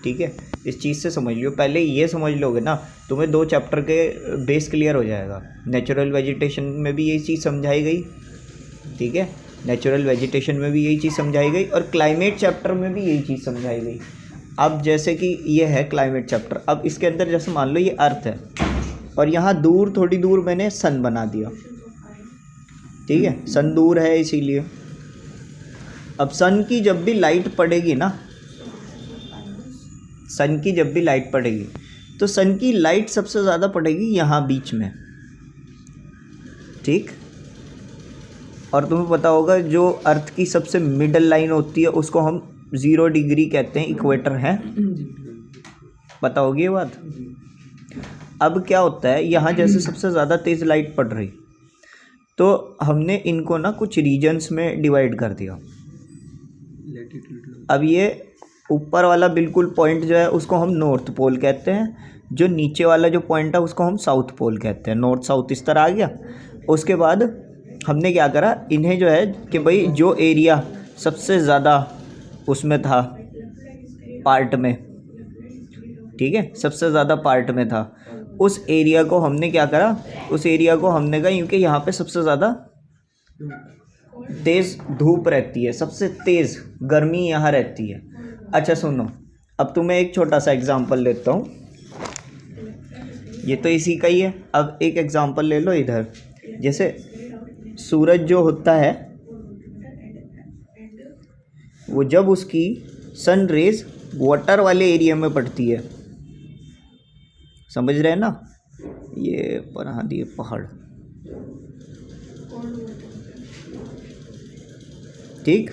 ठीक है, इस चीज़ से समझ लियो। पहले ये समझ लोगे ना, तुम्हें 2 चैप्टर के बेस क्लियर हो जाएगा। नेचुरल वेजिटेशन में भी यही चीज़ समझाई गई, ठीक है, नेचुरल वेजिटेशन में भी यही चीज़ समझाई गई और क्लाइमेट चैप्टर में भी यही चीज़ समझाई गई। अब जैसे कि ये है क्लाइमेट चैप्टर, अब इसके अंदर जैसे मान लो ये अर्थ है और यहाँ दूर, थोड़ी दूर मैंने सन बना दिया, ठीक है, सन दूर है इसीलिए। अब सन की जब भी लाइट पड़ेगी ना, सन की जब भी लाइट पड़ेगी तो सन की लाइट सबसे ज़्यादा पड़ेगी यहाँ बीच में, ठीक। और तुम्हें पता होगा जो अर्थ की सबसे मिडल लाइन होती है उसको हम 0 डिग्री कहते हैं, इक्वेटर है, पता होगी ये बात। अब क्या होता है, यहाँ जैसे सबसे ज़्यादा तेज़ लाइट पड़ रही तो हमने इनको ना कुछ रीजन्स में डिवाइड कर दिया। अब ये ऊपर वाला बिल्कुल पॉइंट जो है उसको हम नॉर्थ पोल कहते हैं, जो नीचे वाला जो पॉइंट है उसको हम साउथ पोल कहते हैं। नॉर्थ साउथ इस तरह आ गया। उसके बाद हमने क्या करा, इन्हें जो है कि भाई जो एरिया सबसे ज़्यादा उसमें था पार्ट में, ठीक है, सबसे ज़्यादा पार्ट में था, उस एरिया को हमने क्या करा, उस एरिया को हमने कहा क्योंकि यहाँ पे सबसे ज़्यादा तेज़ धूप रहती है, सबसे तेज़ गर्मी यहाँ रहती है। अच्छा सुनो, अब तुम्हें एक छोटा सा एग्जांपल देता हूँ, ये तो इसी का ही है। अब एक एग्जांपल ले लो इधर, जैसे सूरज जो होता है वो जब उसकी सन रेज वाटर वाले एरिया में पड़ती है, समझ रहे हैं ना, ये बना दिए पहाड़, ठीक।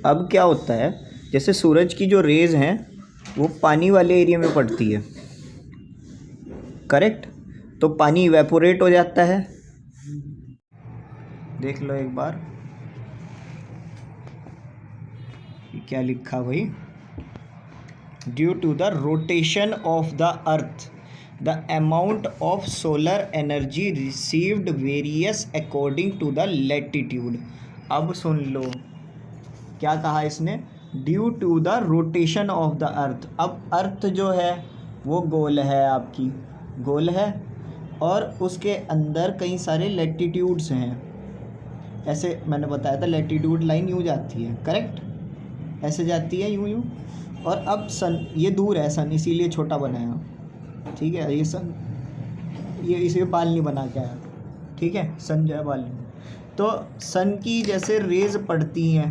अब क्या होता है, जैसे सूरज की जो रेज हैं वो पानी वाले एरिया में पड़ती है, करेक्ट, तो पानी इवेपोरेट हो जाता है। देख लो एक बार क्या लिखा भाई, due to the rotation of the earth the amount of solar energy received various according to the latitude. अब सुन लो क्या कहा इसने, due to the rotation of the earth. अब अर्थ जो है वो गोल है, आपकी गोल है और उसके अंदर कई सारे लैटिट्यूड्स हैं। ऐसे मैंने बताया था लैटिट्यूड लाइन यूँ जाती है, करेक्ट, ऐसे जाती है यूँ यूँ। और अब सन, ये दूर है सन इसीलिए छोटा बनाया, ठीक है, ये सन, ये इसे बाल नहीं बना के आया, ठीक है, सन जो है बाल नहीं। तो सन की जैसे रेज पड़ती हैं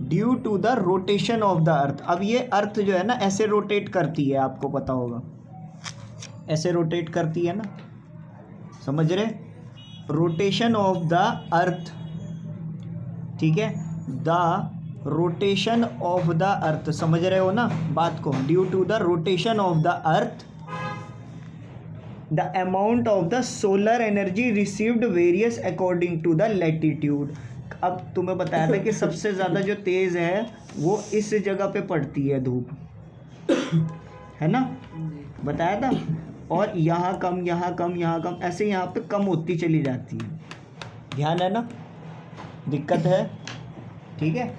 due to the rotation of the earth. अब ये अर्थ जो है ना ऐसे रोटेट करती है, आपको पता होगा, ऐसे रोटेट करती है ना, समझ रहे, रोटेशन ऑफ द अर्थ, ठीक है, the rotation of the earth, समझ रहे हो ना बात को, due to the rotation of the earth the amount of the solar energy received various according to the latitude. अब तुम्हें बताया था कि सबसे ज़्यादा जो तेज़ है वो इस जगह पे पड़ती है धूप, है ना, बताया था, और यहाँ कम, यहाँ कम, यहाँ कम, ऐसे यहाँ पे कम होती चली जाती है, ध्यान है ना, दिक्कत है, ठीक है।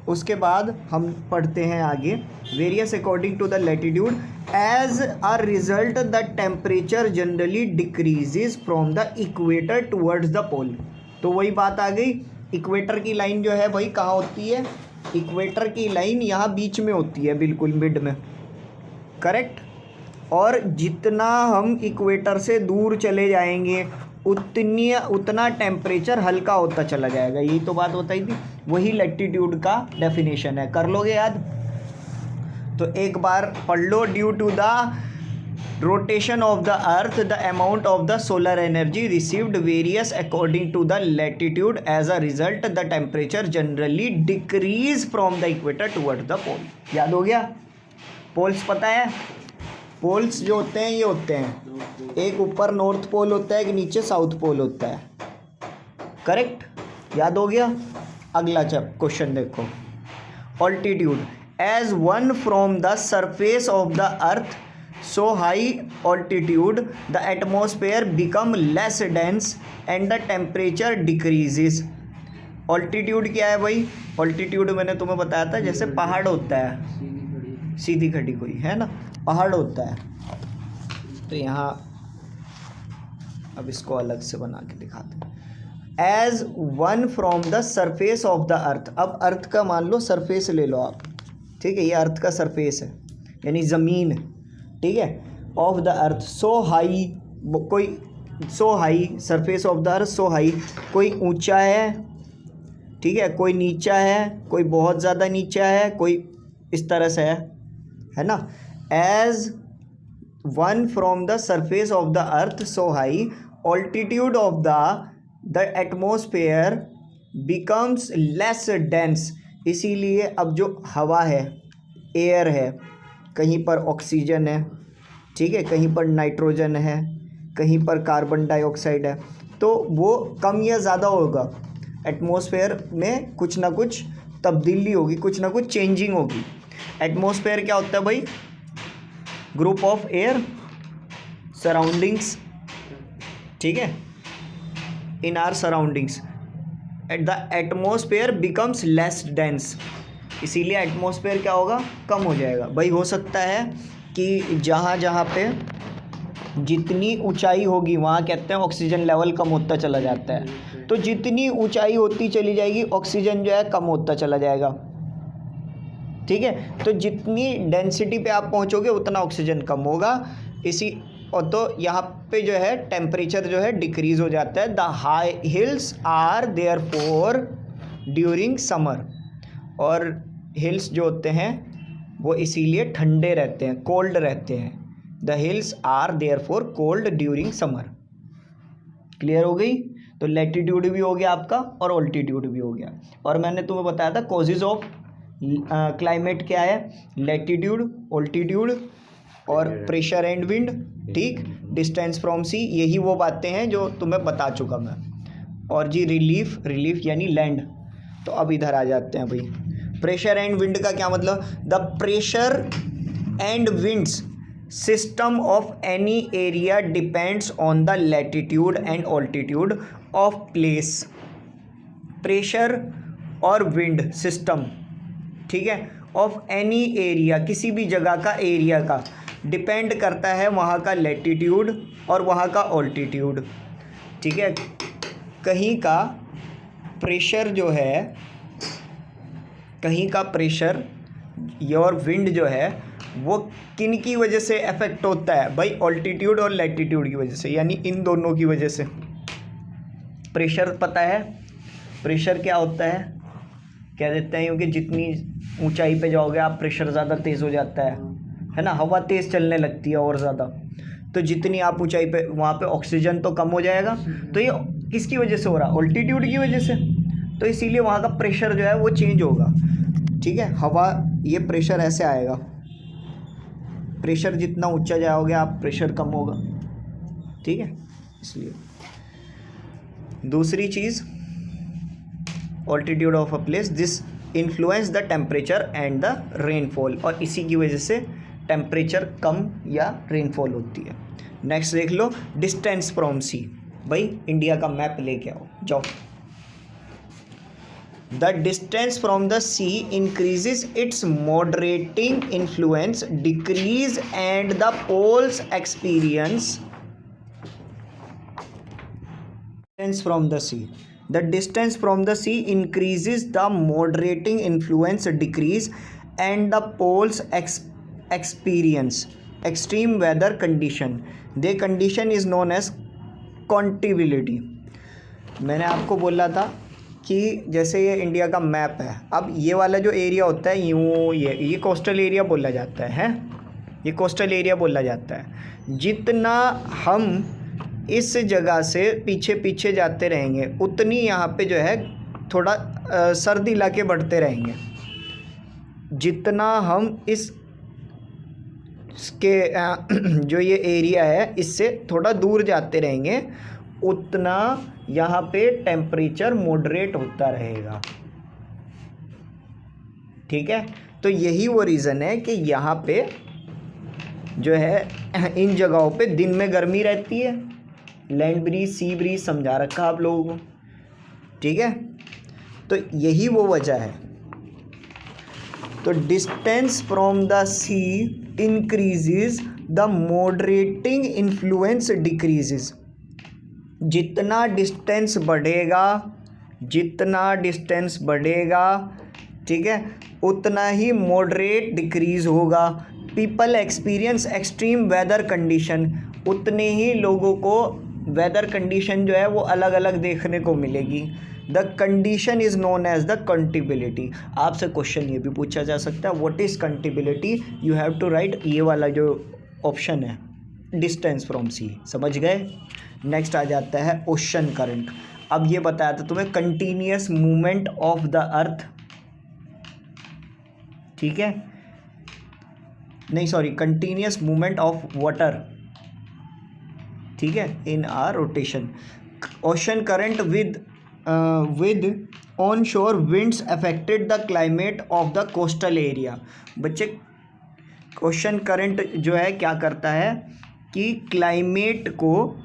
उसके बाद हम पढ़ते हैं आगे, varies according to the latitude as a result the temperature generally decreases from the equator towards the pole. तो वही बात आ गई, इक्वेटर की लाइन जो है भाई कहाँ होती है, इक्वेटर की लाइन यहाँ बीच में होती है, बिल्कुल मिड में, करेक्ट। और जितना हम इक्वेटर से दूर चले जाएंगे उतना टेम्परेचर हल्का होता चला जाएगा, यही तो बात बताई थी, वही लैटिट्यूड का डेफिनेशन है, कर लोगे याद। तो एक बार पढ़ लो, due to the rotation of the earth the amount of the solar energy received various according to the latitude as a result the temperature generally decrease from the equator toward the pole. याद हो गया, poles पता है, poles जो होते हैं ये होते हैं, एक ऊपर नॉर्थ पोल होता है, एक नीचे साउथ पोल होता है, करेक्ट, याद हो गया। अगला क्वेश्चन देखो, altitude as one from the surface of the earth so high altitude the atmosphere become less dense and the temperature decreases. Altitude क्या है भाई? ऑल्टीट्यूड मैंने तुम्हें बताया था, जैसे पहाड़ होता है, सीधी खड़ी कोई है ना, पहाड़ होता है। तो यहाँ अब इसको अलग से बना के दिखाते हैं। As one from the surface of the earth. अब अर्थ का मान लो सरफेस ले लो आप, ठीक है, ये अर्थ का सरफेस है यानी ज़मीन, ठीक है, of the earth so high, कोई so high, surface of the earth so high, कोई ऊंचा है, ठीक है, कोई नीचा है, कोई बहुत ज़्यादा नीचा है, कोई इस तरह से है ना। As one from the surface of the earth so high, altitude of the atmosphere becomes less dense. इसीलिए अब जो हवा है, एयर है, कहीं पर ऑक्सीजन है, ठीक है, कहीं पर नाइट्रोजन है, कहीं पर कार्बन डाइऑक्साइड है, तो वो कम या ज़्यादा होगा, एटमॉस्फेयर में कुछ ना कुछ तब्दीली होगी, कुछ ना कुछ चेंजिंग होगी। एटमॉस्फेयर क्या होता है भाई? ग्रुप ऑफ एयर सराउंडिंग्स, ठीक है, इन our surroundings. The atmosphere becomes less dense, इसीलिए एटमॉस्फेयर क्या होगा? कम हो जाएगा। भाई हो सकता है कि जहाँ जहाँ पे जितनी ऊंचाई होगी वहाँ कहते हैं ऑक्सीजन लेवल कम होता चला जाता है, तो जितनी ऊंचाई होती चली जाएगी ऑक्सीजन जो है कम होता चला जाएगा, ठीक है। तो जितनी डेंसिटी पे आप पहुँचोगे उतना ऑक्सीजन कम होगा, इसी और तो यहाँ पे जो है टेम्परेचर जो है डिक्रीज़ हो जाता है। The high hills are there for during summer, और हिल्स जो होते हैं वो इसीलिए ठंडे रहते हैं, कोल्ड रहते हैं। The hills are there for cold during summer. Clear हो गई? तो लैटिट्यूड भी हो गया आपका और ऑल्टीट्यूड भी हो गया। और मैंने तुम्हें बताया था कॉजेज ऑफ क्लाइमेट क्या है, लैटिट्यूड, ऑल्टीट्यूड और प्रेशर एंड विंड, ठीक, डिस्टेंस फ्रॉम सी, यही वो बातें हैं जो तुम्हें बता चुका मैं। और जी रिलीफ, रिलीफ यानी लैंड। तो अब इधर आ जाते हैं भाई, प्रेशर एंड विंड का क्या मतलब? The pressure and winds system of any area depends on the latitude and altitude of place. Pressure और विंड सिस्टम, ठीक है, ऑफ एनी एरिया, किसी भी जगह का एरिया का डिपेंड करता है वहाँ का लैटिट्यूड और वहाँ का ऑल्टीट्यूड, ठीक है। कहीं का प्रेशर जो है, कहीं का प्रेशर और विंड जो है वो किन की वजह से अफेक्ट होता है भाई? ऑल्टीट्यूड और लैटिट्यूड की वजह से, यानी इन दोनों की वजह से। प्रेशर पता है, प्रेशर क्या होता है? कह देते हैं क्योंकि जितनी ऊंचाई पे जाओगे आप प्रेशर ज़्यादा तेज़ हो जाता है ना, हवा तेज़ चलने लगती है और ज़्यादा, तो जितनी आप ऊंचाई पे वहाँ पे ऑक्सीजन तो कम हो जाएगा। तो ये किसकी वजह से हो रहा? ऑल्टीट्यूड की वजह से। तो इसीलिए वहाँ का प्रेशर जो है वो चेंज होगा, ठीक है। हवा, ये प्रेशर ऐसे आएगा, प्रेशर जितना ऊंचा जाओगे आप प्रेशर कम होगा, ठीक है। इसलिए दूसरी चीज़, altitude of a place, this influence the temperature and the rainfall, और इसी की वजह से टेम्परेचर कम या रेनफॉल होती है। नेक्स्ट देख लो, डिस्टेंस फ्रॉम सी। भाई इंडिया का मैप लेके आओ, जाओ। The distance from the sea increases its moderating influence, decrease and the poles experience distance from the sea. The distance from the sea increases the moderating influence, decrease and the poles experience extreme weather condition. The condition is known as continuity. मैंने आपको बोला था कि जैसे ये India का map है, अब ये वाला जो एरिया होता है यूँ, ये कोस्टल एरिया बोला जाता है, ये कोस्टल एरिया बोला जाता है। जितना हम इस जगह से पीछे पीछे जाते रहेंगे उतनी यहाँ पे जो है थोड़ा सर्दी इलाके बढ़ते रहेंगे। जितना हम इसके जो ये एरिया है इससे थोड़ा दूर जाते रहेंगे उतना यहाँ पे टेम्परेचर मॉडरेट होता रहेगा, ठीक है। तो यही वो रीज़न है कि यहाँ पे जो है इन जगहों पे दिन में गर्मी रहती है, लैंड ब्रीज, सी ब्रीज समझा रखा आप लोगों को, ठीक है। तो यही वो वजह है। तो distance from the sea increases, the moderating influence decreases. जितना डिस्टेंस बढ़ेगा, ठीक है, उतना ही मॉडरेट डिक्रीज होगा। People experience extreme weather condition, उतने ही लोगों को वेदर कंडीशन जो है वो अलग अलग देखने को मिलेगी। The condition is known as the continentality. आपसे क्वेश्चन ये भी पूछा जा सकता है, what is continentality, you have to write ये वाला जो ऑप्शन है, डिस्टेंस फ्रॉम सी। समझ गए। नेक्स्ट आ जाता है ओशन करंट। अब ये बताया था तुम्हें, continuous movement of the earth, ठीक है, नहीं sorry, continuous movement of water, ठीक है, इन are rotation. Ocean current with on शोर winds affected the climate of the coastal area. बच्चे, ओशन करंट जो है क्या करता है कि क्लाइमेट को,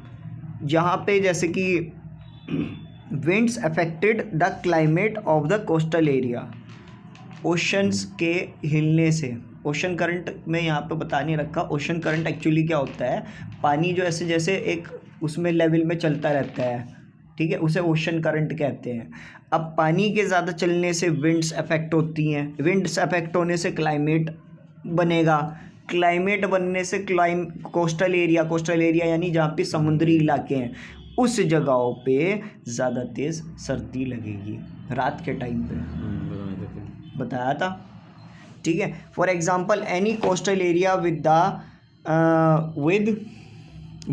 जहाँ पे जैसे कि winds affected the climate of the coastal area, oceans के हिलने से। ओशन करंट में यहाँ पे बता नहीं रखा, ओशन करंट एक्चुअली क्या होता है, पानी जो ऐसे जैसे एक उसमें लेवल में चलता रहता है, ठीक है, उसे ओशन करंट कहते हैं। अब पानी के ज़्यादा चलने से विंड्स अफेक्ट होती हैं, विंड्स अफेक्ट होने से क्लाइमेट बनेगा, क्लाइमेट बनने से कोस्टल एरिया यानी जहाँ पे समुद्री इलाके हैं, उस जगहों पे ज़्यादा तेज़ सर्दी लगेगी रात के टाइम पे, बताया था, ठीक है। For example any coastal area with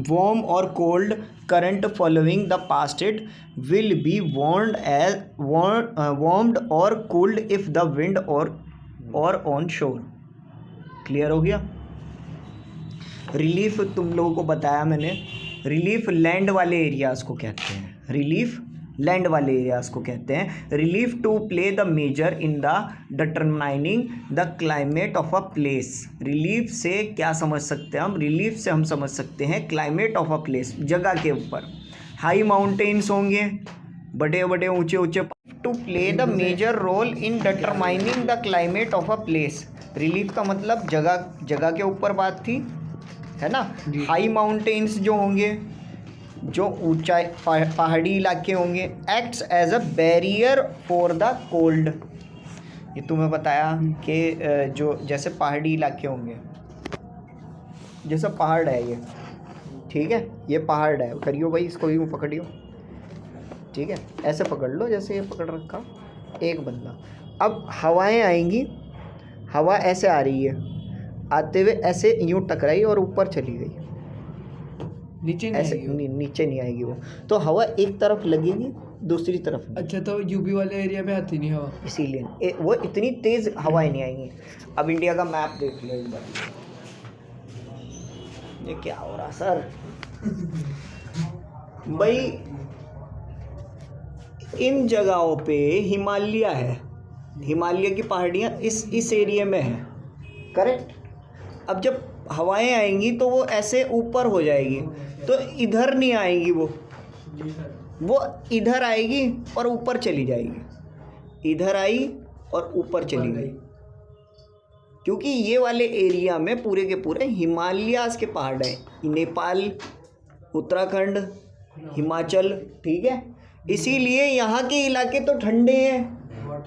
warm और cold current following the past it will be warmed और कूल्ड इफ द विंड और ऑन शोर। क्लियर हो गया। रिलीफ तुम लोगों को बताया मैंने, रिलीफ लैंड वाले एरियाज़ को कहते हैं, relief to play the major in the determining the climate of a place. Relief से क्या समझ सकते हैं हम, रिलीफ से हम समझ सकते हैं क्लाइमेट ऑफ अ प्लेस, जगह के ऊपर। हाई माउंटेन्स होंगे, बड़े बड़े ऊंचे ऊंचे, to play the major role in determining the climate of a place. Relief का मतलब जगह के ऊपर बात थी, है ना। हाई माउंटेन्स जो होंगे, जो ऊंचाई पहाड़ी इलाके होंगे, acts as a barrier for the cold. ये तुम्हें बताया कि जो जैसे पहाड़ी इलाके होंगे, जैसा पहाड़ है ये, ठीक है, ये पहाड़ है, करियो भाई, इसको यूँ पकड़ियो, ठीक है, ऐसे पकड़ लो जैसे ये पकड़ रखा एक बंदा। अब हवाएं आएंगी, हवा ऐसे आ रही है, आते हुए ऐसे यूँ टकराई और ऊपर चली गई, नीचे नहीं आएगी वो, तो हवा एक तरफ लगेगी दूसरी तरफ। अच्छा, तो यूपी वाले एरिया में आती नहीं हवा, इसीलिए वो इतनी तेज हवाएं नहीं आएंगी। अब इंडिया का मैप देख लो एक बार, ये क्या हो रहा सर भाई, इन जगहों पे हिमालय है, हिमालय की पहाड़ियाँ इस एरिया में है, करेक्ट। अब जब हवाएं आएंगी तो वो ऐसे ऊपर हो जाएगी, तो इधर नहीं आएगी, वो इधर आएगी और ऊपर चली जाएगी, इधर आई और ऊपर चली गई, क्योंकि ये वाले एरिया में पूरे के पूरे हिमालयास के पहाड़ हैं, नेपाल, उत्तराखंड, हिमाचल, ठीक है। इसीलिए यहाँ के इलाके तो ठंडे हैं,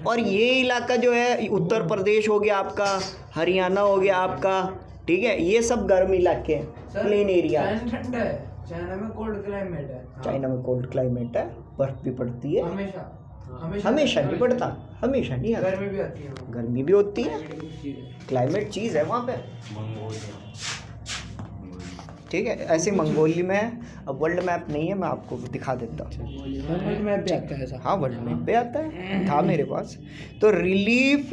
और ये इलाका जो है उत्तर प्रदेश हो गया आपका, हरियाणा हो गया आपका, ठीक है, ये सब गर्म इलाके हैं, प्लेन एरिया। ठंडा है, चाइना में कोल्ड क्लाइमेट है, चाइना में कोल्ड क्लाइमेट है, बर्फ भी पड़ती है, हमेशा नहीं पड़ता, हमेशा नहीं आता, गर्मी भी आती है, गर्मी भी होती है, क्लाइमेट चीज़ है वहाँ पे, ठीक है। ऐसे मंगोलिया में है। अब वर्ल्ड मैप नहीं है, मैं आपको दिखा देता हूँ, वर्ल्ड मैप भी आता है, हाँ वर्ल्ड मैप पे आता है, था मेरे पास। तो relief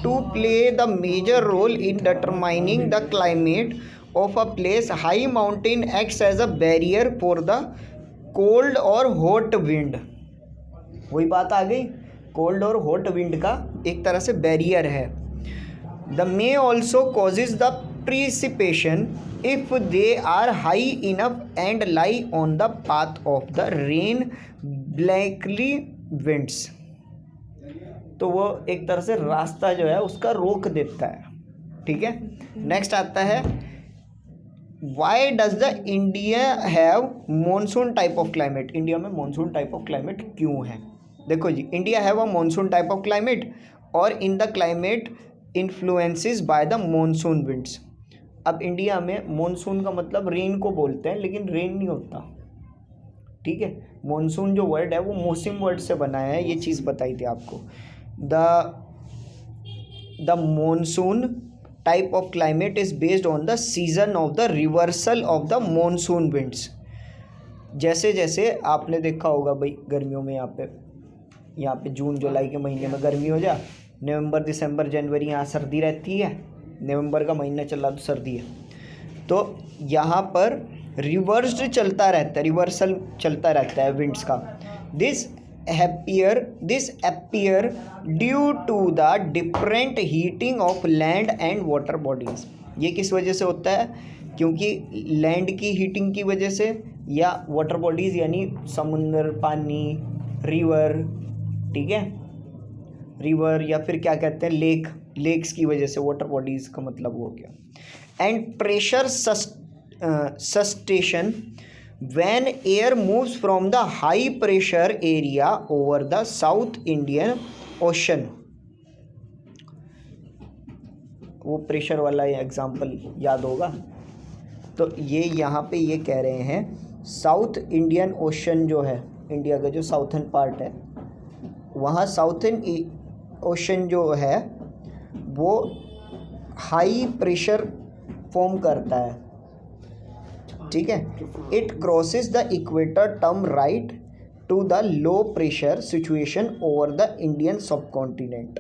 to play the major role in determining the climate of a place, high mountain acts as a barrier for the cold और हॉट विंड। वही बात आ गई, कोल्ड और हॉट विंड का एक तरह से बैरियर है। The may also causes the precipitation if they are high enough and lie on the path of the rain blackly winds। तो वो एक तरह से रास्ता जो है उसका रोक देता है, ठीक है। नेक्स्ट आता है why does the India have monsoon type of climate. India में मानसून टाइप ऑफ क्लाइमेट क्यों है? देखो जी, India have a monsoon type of climate और in the climate influences by the monsoon winds. अब इंडिया में मानसून का मतलब रेन को बोलते हैं, लेकिन रेन नहीं होता, ठीक है। मानसून जो वर्ड है वो मौसम वर्ड से बना है, ये चीज़ बताई थी आपको। The monsoon type of climate is based on the season of the reversal of the monsoon winds. जैसे जैसे आपने देखा होगा भाई, गर्मियों में यहाँ पे जून जुलाई के महीने में गर्मी हो जा, नवंबर दिसंबर जनवरी यहाँ सर्दी रहती है, नवंबर का महीना चला तो सर्दी है। तो यहाँ पर रिवर्स्ड चलता रहता है, रिवर्सल चलता रहता है विंड्स का। This appear due to the different heating of land and water bodies. ये किस वजह से होता है? क्योंकि लैंड की हीटिंग की वजह से, या वाटर बॉडीज़ यानी समुद्र, पानी, रिवर, ठीक है, रिवर या फिर क्या कहते हैं लेक्स की वजह से, वाटर बॉडीज़ का मतलब हो गया। And pressure sustentation when air moves from the high pressure area over the South Indian Ocean। वो प्रेशर वाला एग्जाम्पल याद होगा। तो ये यहाँ पे ये कह रहे हैं साउथ इंडियन ओशन जो है, इंडिया का जो साउथर्न पार्ट है, वहाँ साउथर्न ओशन जो है वो हाई प्रेशर फॉर्म करता है, ठीक है। It crosses the equator term right to the low pressure situation over the Indian सब कॉन्टिनेंट।